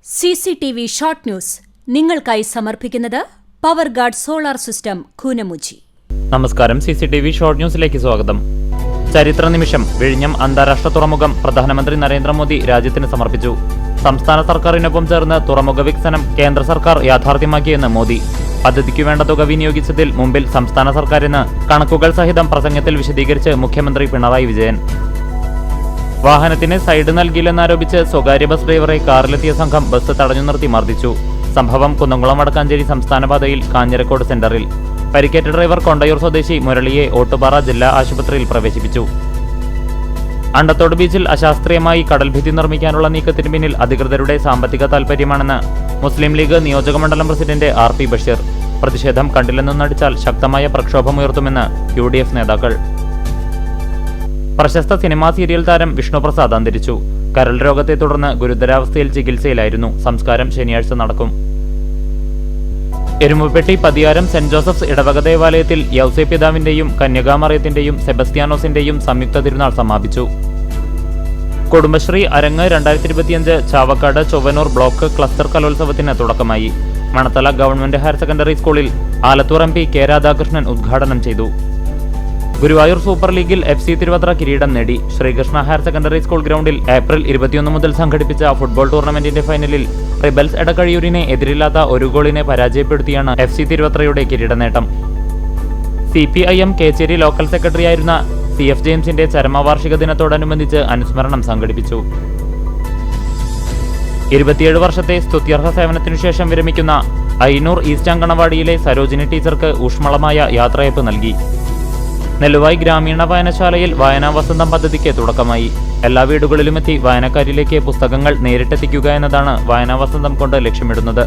CCTV short news നിങ്ങൾക്കായി സമർപ്പിക്കുന്നത് power guard solar system Koonamuchi. നമസ്കാരം. CCTV ഷോർട്ട് ന്യൂസിലേക്ക് സ്വാഗതം. ചരിത്ര നിമിഷം. വിഴിഞ്ഞം അന്താരാഷ്ട്ര തുറമുഖം പ്രധാനമന്ത്രി നരേന്ദ്രമോദി രാജ്യത്തിന് സമർപ്പിച്ചു. സംസ്ഥാന സർക്കാരിനൊപ്പം ചേർന്ന് തുറമുഖ വികസനം കേന്ദ്ര സർക്കാർ യാഥാർത്ഥ്യമാക്കിയെന്ന് മോദി. പദ്ധതിക്കു വേണ്ട തുക വിനിയോഗിച്ചതിൽ മുമ്പിൽ സംസ്ഥാന സർക്കാരിന് കണക്കുകൾ സഹിതം പ്രസംഗത്തിൽ വിശദീകരിച്ച് മുഖ്യമന്ത്രി പിണറായി വിജയൻ. വാഹനത്തിന് സൈഡ് നൽകിയില്ലെന്നാരോപിച്ച് സ്വകാര്യ ബസ് ഡ്രൈവറെ കാറിലെത്തിയ സംഘം ബസ് തടഞ്ഞു നിർത്തി മർദ്ദിച്ചു. സംഭവം കുന്നംകുളം വടക്കാഞ്ചേരി സംസ്ഥാനപാതയിൽ കാഞ്ഞിരക്കോട് സെന്ററിൽ. പരിക്കേറ്റ ഡ്രൈവർ കൊണ്ടയൂർ സ്വദേശി മുരളിയെ ഓട്ടുപാറ ജില്ലാ ആശുപത്രിയിൽ പ്രവേശിപ്പിച്ചു. അണ്ടത്തോട് ബീച്ചിൽ അശാസ്ത്രീയമായി കടൽഭിത്തി നിർമ്മിക്കാനുള്ള നീക്കത്തിന് പിന്നിൽ അധികൃതരുടെ സാമ്പത്തിക താൽപര്യമാണെന്ന് മുസ്ലിം ലീഗ് നിയോജകമണ്ഡലം പ്രസിഡന്റ് RP ബഷീർ. പ്രതിഷേധം കണ്ടില്ലെന്നു നടിച്ചാൽ ശക്തമായ പ്രക്ഷോഭമുയർത്തുമെന്ന് UDF നേതാക്കൾ. പ്രശസ്ത സിനിമാ സീരിയൽ താരം വിഷ്ണുപ്രസാദ് അന്തരിച്ചു. കരൾ രോഗത്തെ തുടർന്ന് ഗുരുതരാവസ്ഥയിൽ ചികിത്സയിലായിരുന്നു. സംസ്കാരം ശനിയാഴ്ച നടക്കും. എരുമുപ്പെട്ടി പതിയാരം സെന്റ് ജോസഫ്സ് ഇടവക ദേവാലയത്തിൽ യൗസേ പിതാവിന്റെയും കന്യകാമറിയത്തിന്റെയും സെബസ്ത്യാനോസിന്റെയും സംയുക്ത തിരുനാൾ സമാപിച്ചു. കുടുംബശ്രീ അരങ്ങ് 2025 ചാവക്കാട് ചൊവ്വനൂർ ബ്ലോക്ക് ക്ലസ്റ്റർ കലോത്സവത്തിന് തുടക്കമായി. മണത്തല ഗവൺമെന്റ് ഹയർ സെക്കൻഡറി സ്കൂളിൽ ആലത്തൂർ MP K രാധാകൃഷ്ണൻ ഉദ്ഘാടനം ചെയ്തു. ഗുരുവായൂർ സൂപ്പർ ലീഗിൽ FC തിരുവത്ര കിരീടം നേടി. ശ്രീകൃഷ്ണ ഹയർ സെക്കൻഡറി സ്കൂൾ ഗ്രൗണ്ടിൽ ഏപ്രിൽ 21 മുതൽ സംഘടിപ്പിച്ച ഫുട്ബോൾ ടൂർണമെന്റിന്റെ ഫൈനലിൽ റിബൽസ് എടക്കഴിയൂരിനെ എതിരില്ലാത്ത ഒരു ഗോളിനെ പരാജയപ്പെടുത്തിയാണ് FC തിരുവത്രയുടെ കിരീട നേട്ടം. CPIM കേച്ചേരി ലോക്കൽ സെക്രട്ടറിയായിരുന്ന CF ജെയിംസിന്റെ ചരമവാർഷിക ദിനത്തോടനുബന്ധിച്ച് അനുസ്മരണം സംഘടിപ്പിച്ചു. 27 വർഷത്തെ സ്തുത്യർഹ സേവനത്തിനുശേഷം വിരമിക്കുന്ന അയ്യന്നൂർ ഈസ്റ്റ് അങ്കണവാടിയിലെ സരോജിനി ടീച്ചർക്ക് ഊഷ്മളമായ യാത്രയയപ്പ് നൽകി. നെല്ലുവായി ഗ്രാമീണ വായനശാലയിൽ വായനാ വസന്തം പദ്ധതിക്ക് തുടക്കമായി. എല്ലാ വീടുകളിലുമെത്തി വായനക്കാരിലേക്ക് പുസ്തകങ്ങൾ നേരിട്ടെത്തിക്കുക എന്നതാണ് വായനാ വസന്തം കൊണ്ട് ലക്ഷ്യമിടുന്നത്.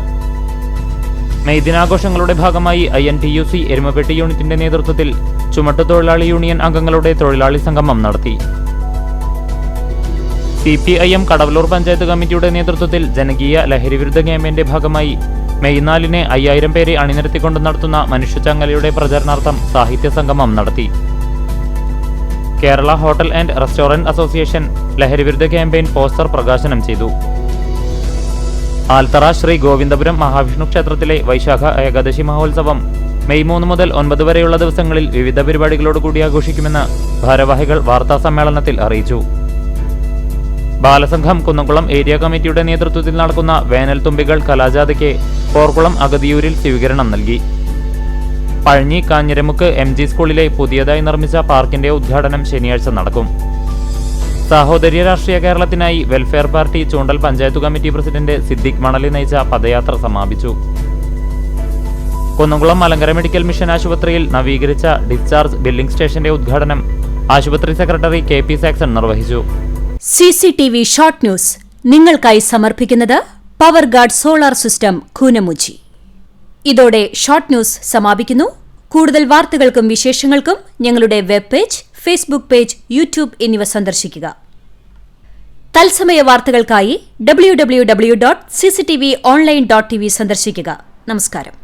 മെയ് ദിനാഘോഷങ്ങളുടെ ഭാഗമായി INTUC എരുമപ്പെട്ടി യൂണിറ്റിന്റെ നേതൃത്വത്തിൽ ചുമട്ടുതൊഴിലാളി യൂണിയൻ അംഗങ്ങളുടെ തൊഴിലാളി സംഗമം നടത്തി. CPIM കടവലൂർ പഞ്ചായത്ത് കമ്മിറ്റിയുടെ നേതൃത്വത്തിൽ ജനകീയ ലഹരിവിരുദ്ധ ക്യാമ്പയിന്റെ ഭാഗമായി മെയ് 4-ന് 5000 പേരെ അണിനിരത്തിക്കൊണ്ട് നടത്തുന്ന മനുഷ്യച്ചങ്ങലയുടെ പ്രചരണാർത്ഥം സാഹിത്യ സംഗമം നടത്തി. Kerala hotel and restaurant association ലഹരിവിരുദ്ധ ക്യാമ്പയിൻ പോസ്റ്റർ പ്രകാശനം ചെയ്തു. ആൽത്തറ ശ്രീ ഗോവിന്ദപുരം മഹാവിഷ്ണു ക്ഷേത്രത്തിലെ വൈശാഖ ഏകാദശി മഹോത്സവം മെയ് 3 മുതൽ 9 വരെയുള്ള ദിവസങ്ങളിൽ വിവിധ പരിപാടികളോടുകൂടി ആഘോഷിക്കുമെന്ന് ഭാരവാഹികൾ വാർത്താ സമ്മേളനത്തിൽ അറിയിച്ചു. ബാലസംഘം കുന്നംകുളം ഏരിയ കമ്മിറ്റിയുടെ നേതൃത്വത്തിൽ നടക്കുന്ന വേനൽ തുമ്പികൾ കലാജാഥയ്ക്ക് പോർക്കുളം അഗതിയൂരിൽ സ്വീകരണം നൽകി. പഴഞ്ഞി കാഞ്ഞിരമുക്ക് MG സ്കൂളിലെ പുതിയതായി നിർമ്മിച്ച പാർക്കിന്റെ ഉദ്ഘാടനം ശനിയാഴ്ച നടക്കും. സാഹോദര്യ രാഷ്ട്രീയ കേരളത്തിനായി വെൽഫെയർ പാർട്ടി ചൂണ്ടൽ പഞ്ചായത്ത് കമ്മിറ്റി പ്രസിഡന്റ് സിദ്ദിഖ് മണലി നയിച്ച പദയാത്ര സമാപിച്ചു. കുന്നംകുളം മലങ്കര മെഡിക്കൽ മിഷൻ ആശുപത്രിയിൽ നവീകരിച്ച ഡിസ്ചാർജ് ബില്ലിംഗ് സ്റ്റേഷന്റെ ഉദ്ഘാടനം ആശുപത്രി സെക്രട്ടറി KP സാക്സൺ നിർവഹിച്ചു. CCTV ഷോർട്ട് ന്യൂസ് നിങ്ങൾക്കായി സമർപ്പിക്കുന്നത് power guard solar system Koonamuchi. ഇതോടെ ഷോർട്ട് ന്യൂസ് സമാപിക്കുന്നു. കൂടുതൽ വാർത്തകൾക്കും വിശേഷങ്ങൾക്കും ഞങ്ങളുടെ web page, Facebook page, YouTube എന്നിവ സന്ദർശിക്കുക. തത്സമയ വാർത്തകൾക്കായി www.cctv online.tv സന്ദർശിക്കുക. നമസ്കാരം.